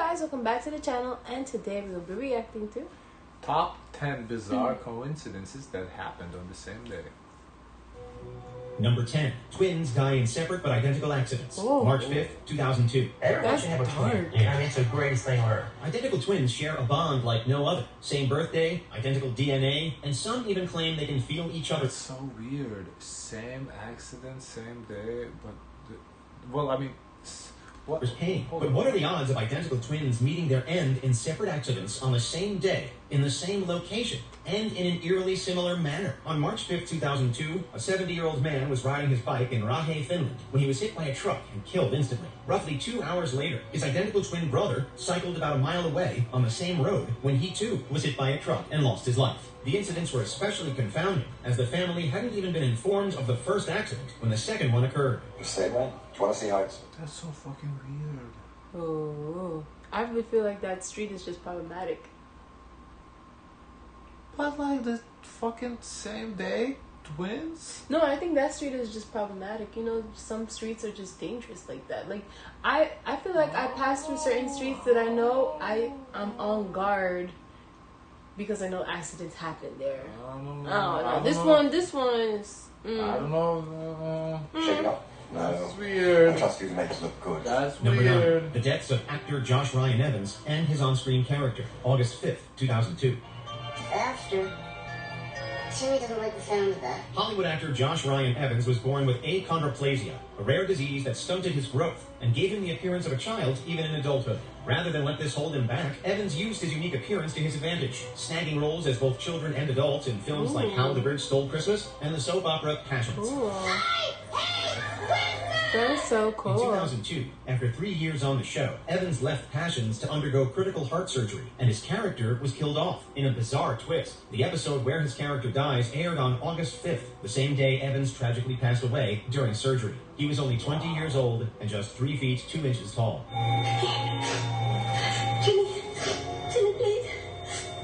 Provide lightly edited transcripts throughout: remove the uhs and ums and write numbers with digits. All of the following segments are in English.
guys, welcome back to the channel, and today we will be reacting to Top 10 bizarre coincidences that happened on the same day. Number 10. Twins die in separate but identical accidents. March 5th, 2002. Everyone should have a twin. I mean, it's the greatest thing on earth. Identical twins share a bond like no other. Same birthday, identical DNA, and some even claim they can feel each other. It's so weird. Same accident, same day, but... well, I mean... What? But what are the odds of identical twins meeting their end in separate accidents on the same day, in the same location, and in an eerily similar manner? On March 5th, 2002, a 70-year-old man was riding his bike in Rahe, Finland, when he was hit by a truck and killed instantly. Roughly 2 hours later, his identical twin brother cycled about a mile away on the same road when he too was hit by a truck and lost his life. The incidents were especially confounding, as the family hadn't even been informed of the first accident when the second one occurred. Say, man, do you want to see how it's... That's so fucking weird. Oh, I would feel like that street is just problematic. But like the fucking same day? Twins? No, I think that street is just problematic. You know, some streets are just dangerous like that. Like, I feel like I pass through certain streets that I know I'm on guard because I know accidents happen there. I don't know. Oh, no. This one is... I don't know. Shake it up. No. That's weird. I trust you to make it look good. That's Number weird. 9. The deaths of actor Josh Ryan Evans and his on-screen character, August 5th, 2002. After. Terry doesn't like the sound of that. Hollywood actor Josh Ryan Evans was born with achondroplasia, a rare disease that stunted his growth and gave him the appearance of a child even in adulthood. Rather than let this hold him back, Evans used his unique appearance to his advantage, snagging roles as both children and adults in films like How the Grinch Stole Christmas and the soap opera Passions. That is so In cool. 2002, after 3 years on the show, Evans left Passions to undergo critical heart surgery, and his character was killed off in a bizarre twist. The episode where his character dies aired on August 5th, the same day Evans tragically passed away during surgery. He was only 20 years old and just 3 feet 2 inches tall. Jimmy, please.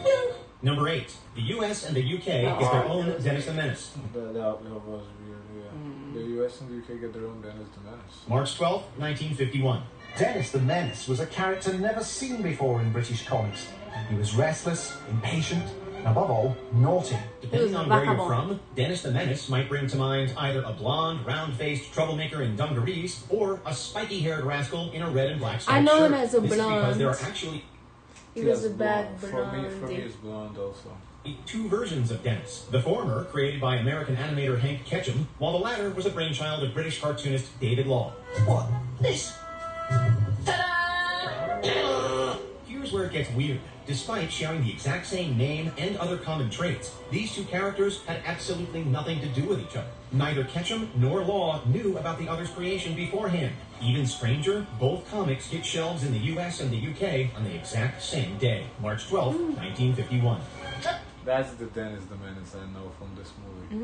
No. Number 8. The US and the UK get their own Dennis the Menace. That was weird, yeah. The US and the UK get their own Dennis the Menace. March 12, 1951. Dennis the Menace was a character never seen before in British comics. He was restless, impatient, and above all, naughty. Depending on where you're from, Dennis the Menace might bring to mind either a blonde, round-faced troublemaker in dungarees or a spiky-haired rascal in a red and black striped I know shirt. him as a This is because blonde. there are actually He was a bad For me, blonde. it's blonde also. 2 versions of Dennis. The former, created by American animator Hank Ketchum, while the latter was a brainchild of British cartoonist David Law. What? This. Here's where it gets weird. Despite sharing the exact same name and other common traits, these 2 characters had absolutely nothing to do with each other. Neither Ketchum nor Law knew about the other's creation beforehand. Even stranger, both comics hit shelves in the US and the UK on the exact same day, March 12, 1951. That's the Dennis the Menace I know from this movie.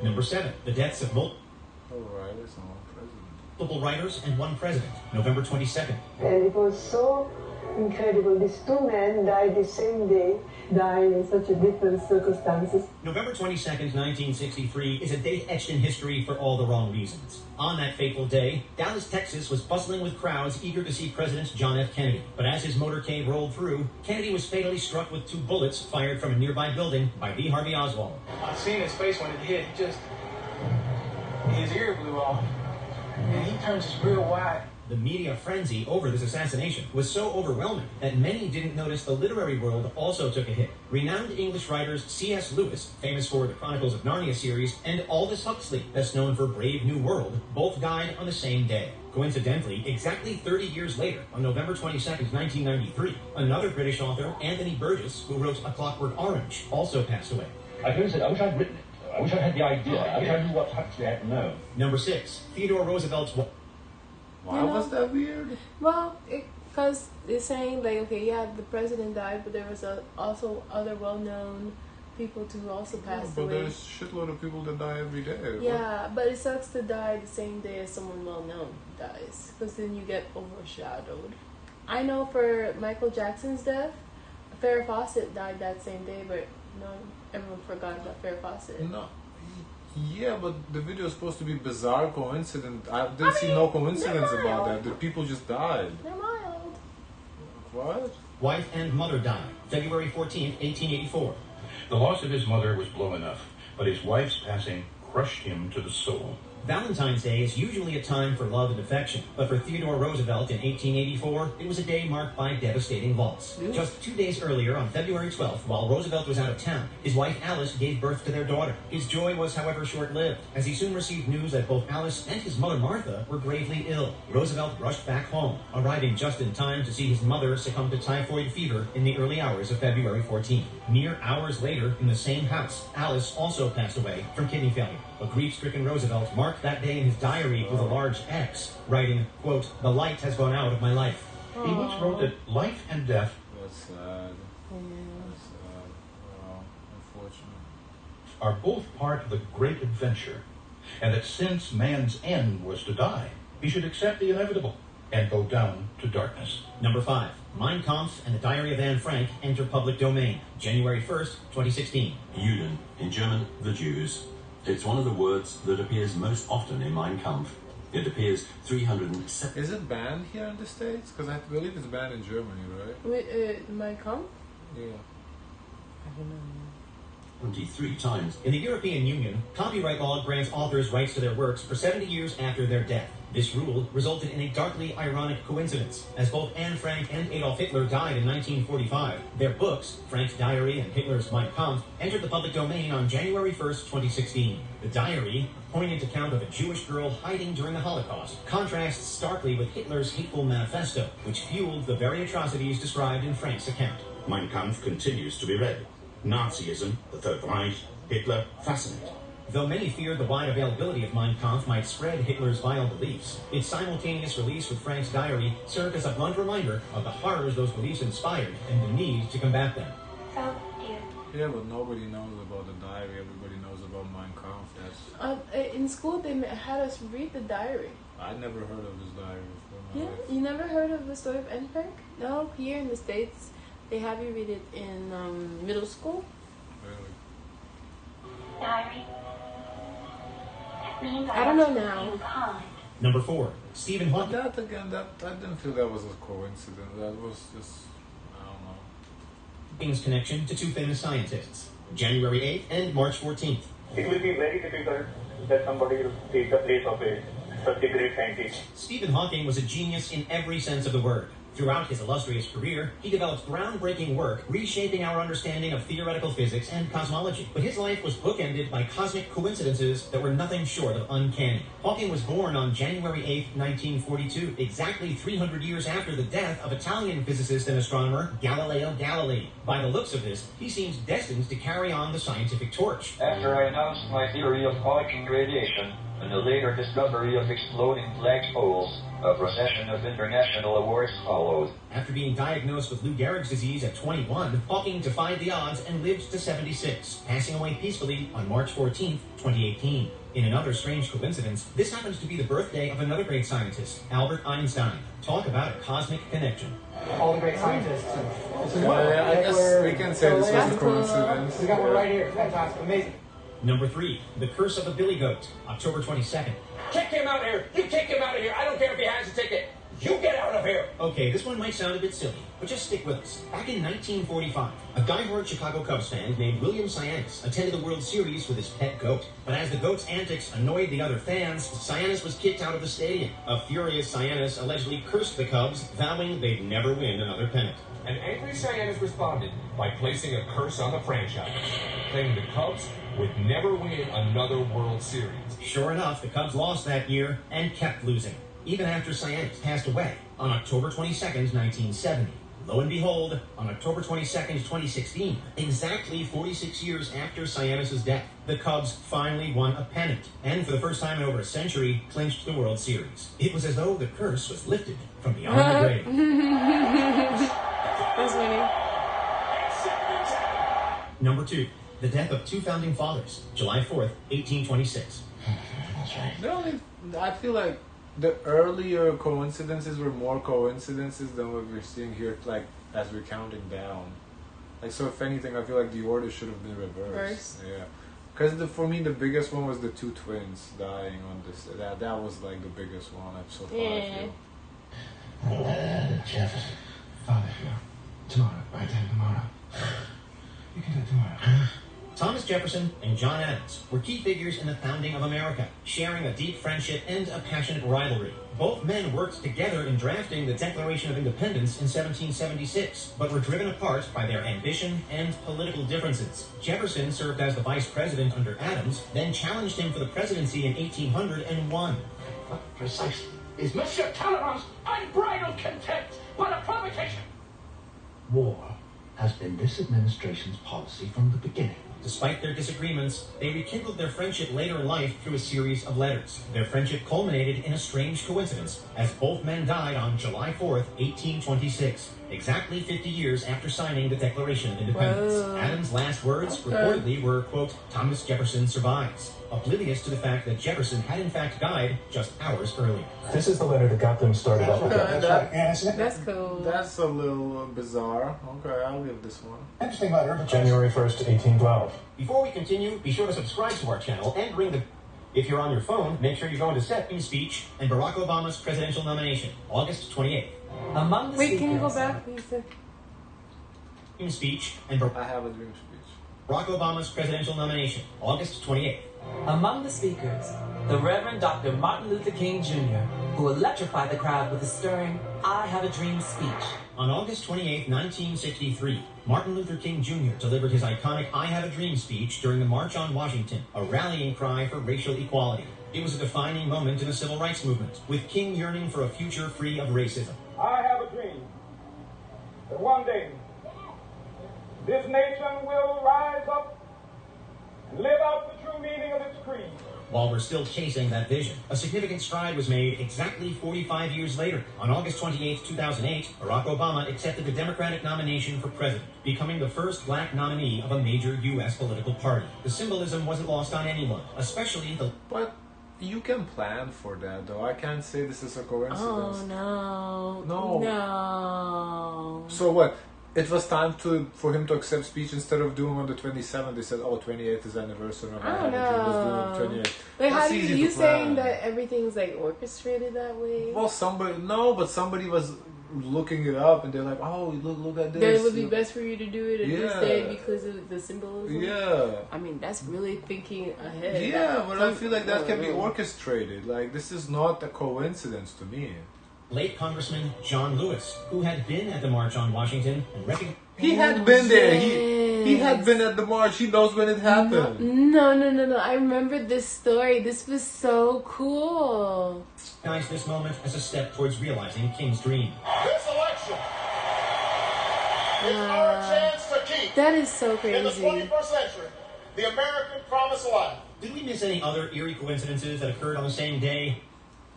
Number 7. The deaths of multiple Writers and one president. writers and 1 president, November 22nd. And it was so incredible. These 2 men died the same day, died in such a different circumstances. November 22nd, 1963 is a date etched in history for all the wrong reasons. On that fateful day, Dallas, Texas was bustling with crowds eager to see President John F. Kennedy. But as his motorcade rolled through, Kennedy was fatally struck with 2 bullets fired from a nearby building by Lee Harvey Oswald. I seen his face when it hit, his ear blew off, and he turned just real wide. The media frenzy over this assassination was so overwhelming that many didn't notice the literary world also took a hit. Renowned English writers C.S. Lewis, famous for the Chronicles of Narnia series, and Aldous Huxley, best known for Brave New World, both died on the same day. Coincidentally, exactly 30 years later, on November 22nd, 1993, another British author, Anthony Burgess, who wrote A Clockwork Orange, also passed away. I wish I'd written it. I wish I had the idea. I wish I knew what Huxley had to know. Number 6. Theodore Roosevelt's... Why was that weird? Well, because it's saying, like, okay, yeah, the president died, but there was also other well-known people who also passed but away. there's shitload of people that die every day. Yeah, but it sucks to die the same day as someone well-known dies, because then you get overshadowed. I know for Michael Jackson's death, Farrah Fawcett died that same day, but no, everyone forgot about Farrah Fawcett. No. Yeah, but the video is supposed to be bizarre coincidence. I didn't see no coincidence about that. The people just died. They're mild. What? Wife and mother died, February 14th, 1884. The loss of his mother was blow enough, but his wife's passing crushed him to the soul. Valentine's Day is usually a time for love and affection, but for Theodore Roosevelt in 1884, it was a day marked by devastating loss. Just 2 days earlier, on February 12th, while Roosevelt was out of town, his wife Alice gave birth to their daughter. His joy was, however, short-lived, as he soon received news that both Alice and his mother Martha were gravely ill. Roosevelt rushed back home, arriving just in time to see his mother succumb to typhoid fever in the early hours of February 14th. Mere hours later, in the same house, Alice also passed away from kidney failure. A grief-stricken Roosevelt marked that day in his diary with a large X, writing, quote, "The light has gone out of my life." He once wrote that life and death That's sad. That's sad. Wow, unfortunate. are both part of the great adventure, and that since man's end was to die, he should accept the inevitable and go down to darkness. Number 5. Mein Kampf and the Diary of Anne Frank enter public domain, January 1st, 2016. Juden, in German, the Jews. It's one of the words that appears most often in Mein Kampf. It appears 307. Is it banned here in the States? Because I believe it's banned in Germany, right? Wait, my Kampf? Yeah. I don't know. 23 times. In the European Union, copyright law grants authors rights to their works for 70 years after their death. This rule resulted in a darkly ironic coincidence. As both Anne Frank and Adolf Hitler died in 1945, their books, Frank's Diary and Hitler's Mein Kampf, entered the public domain on January 1st, 2016. The diary, a poignant account of a Jewish girl hiding during the Holocaust, contrasts starkly with Hitler's hateful manifesto, which fueled the very atrocities described in Frank's account. Mein Kampf continues to be read. Nazism, the Third Reich, Hitler, fascinate. Though many feared the wide availability of Mein Kampf might spread Hitler's vile beliefs, its simultaneous release with Frank's diary served as a blunt reminder of the horrors those beliefs inspired and the need to combat them. Oh, dear. Yeah, but nobody knows about the diary. Everybody knows about Mein Kampf. That's... In school, they had us read the diary. I never heard of this diary before in my life. You never heard of the story of Anne Frank? No, here in the States, they have you read it in middle school. Really? Diary. Means I don't know now. Number 4. Stephen Hawking. That again, I didn't feel that was a coincidence. That was just, I don't know. Hawking's connection to two famous scientists, January 8th and March 14th. It will be very difficult that somebody will take the place of such a great scientist. Stephen Hawking was a genius in every sense of the word. Throughout his illustrious career, he developed groundbreaking work reshaping our understanding of theoretical physics and cosmology. But his life was bookended by cosmic coincidences that were nothing short of uncanny. Hawking was born on January 8, 1942, exactly 300 years after the death of Italian physicist and astronomer Galileo Galilei. By the looks of this, he seems destined to carry on the scientific torch. After I announced my theory of Hawking radiation and the later discovery of exploding black holes, a procession of international awards followed. After being diagnosed with Lou Gehrig's disease at 21, Hawking defied the odds and lived to 76, passing away peacefully on March 14, 2018. In another strange coincidence, this happens to be the birthday of another great scientist, Albert Einstein. Talk about a cosmic connection. All the great scientists. I guess we can say this was a coincidence. We got one right here. Fantastic. Amazing. Number 3, The Curse of the Billy Goat, October 22nd. Kick him out of here! You kick him out of here! I don't care if he has a ticket! You get out of here! Okay, this one might sound a bit silly, but just stick with us. Back in 1945, a diehard Chicago Cubs fan named William Sionis attended the World Series with his pet goat. But as the goat's antics annoyed the other fans, Sionis was kicked out of the stadium. A furious Sionis allegedly cursed the Cubs, vowing they'd never win another pennant. And angry Sionis responded by placing a curse on the franchise, claiming the Cubs would never win another World Series. Sure enough, the Cubs lost that year and kept losing, even after Sionis passed away on October 22nd, 1970. Lo and behold, on October 22nd, 2016, exactly 46 years after Sionis' death, the Cubs finally won a pennant, and for the first time in over a century, clinched the World Series. It was as though the curse was lifted from beyond the grave. That's funny. Number 2, the death of two founding fathers, July 4th, 1826. I feel like the earlier coincidences were more coincidences than what we're seeing here, like, as we're counting down. Like, so if anything, I feel like the order should have been reversed. Yeah. Because for me, the biggest one was the two twins dying on this. That was, like, the biggest one so far, I feel. Jefferson, father, Thomas Jefferson and John Adams were key figures in the founding of America, sharing a deep friendship and a passionate rivalry. Both men worked together in drafting the Declaration of Independence in 1776, but were driven apart by their ambition and political differences. Jefferson served as the vice president under Adams, then challenged him for the presidency in 1800 and won. What precisely is Monsieur Talleyrand's unbridled contempt but a provocation? War has been this administration's policy from the beginning. Despite their disagreements, they rekindled their friendship later in life through a series of letters. Their friendship culminated in a strange coincidence, as both men died on July 4th, 1826, exactly 50 years after signing the Declaration of Independence. Whoa. Adams' last words reportedly were, quote, "Thomas Jefferson survives," oblivious to the fact that Jefferson had in fact died just hours earlier. This is the letter that got them started up again. That's cool. That's a little bizarre. Okay, I'll give this one. Interesting letter. January 1st, 1812. Before we continue, be sure to subscribe to our channel and ring the... If you're on your phone, make sure you go into Accepting Speech and Barack Obama's presidential nomination, August 28th. Among the Wait, speakers, can you go back, please? Speech and I have a dream speech. Barack Obama's presidential nomination, August 28th. Among the speakers, the Reverend Dr. Martin Luther King Jr., who electrified the crowd with a stirring "I Have a Dream" speech. On August 28, 1963, Martin Luther King Jr. delivered his iconic I Have a Dream speech during the March on Washington, a rallying cry for racial equality. It was a defining moment in the civil rights movement, with King yearning for a future free of racism. I have a dream that one day this nation will rise up and live out the true meaning of its creed. While we're still chasing that vision, a significant stride was made exactly 45 years later. On August 28, 2008, Barack Obama accepted the Democratic nomination for president, becoming the first black nominee of a major U.S. political party. The symbolism wasn't lost on anyone, especially the... But you can plan for that, though. I can't say this is a coincidence. Oh, no. No. No. So what? It was time for him to accept speech instead of doing on the 27th. They said, oh, 28th is anniversary of I don't know. Let's do it on the 28th. Like, how That's do easy you to saying plan. that everything's like orchestrated that way? Well, but somebody was looking it up and they're like, oh, look at this. Then it would be best for you to do it at this Yeah. day because of the symbolism. Yeah. I mean, that's really thinking ahead. Yeah, but I feel like that can be orchestrated. Like, this is not a coincidence to me. late Congressman John Lewis, who had been at the March on Washington and recognized... He had been there. He had been at the march. He knows when it happened. No. I remember this story. This was so cool. This moment as a step towards realizing King's dream. This election is our chance to keep, that is so crazy, in the 21st century, the American promise alive. Did we miss any other eerie coincidences that occurred on the same day?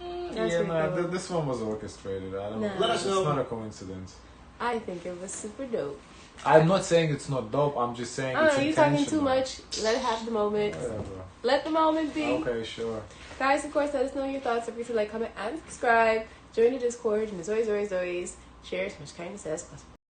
This one was orchestrated. I don't know. Let us know. It's not a coincidence. I think it was super dope. I'm not saying it's not dope. I'm just saying it's you're talking too intentional. much. Let it have the moment. Whatever. Let the moment be. Okay, sure. Guys, of course, let us know your thoughts. Don't forget to like, comment, and subscribe. Join the Discord and as always, share as much kindness as possible.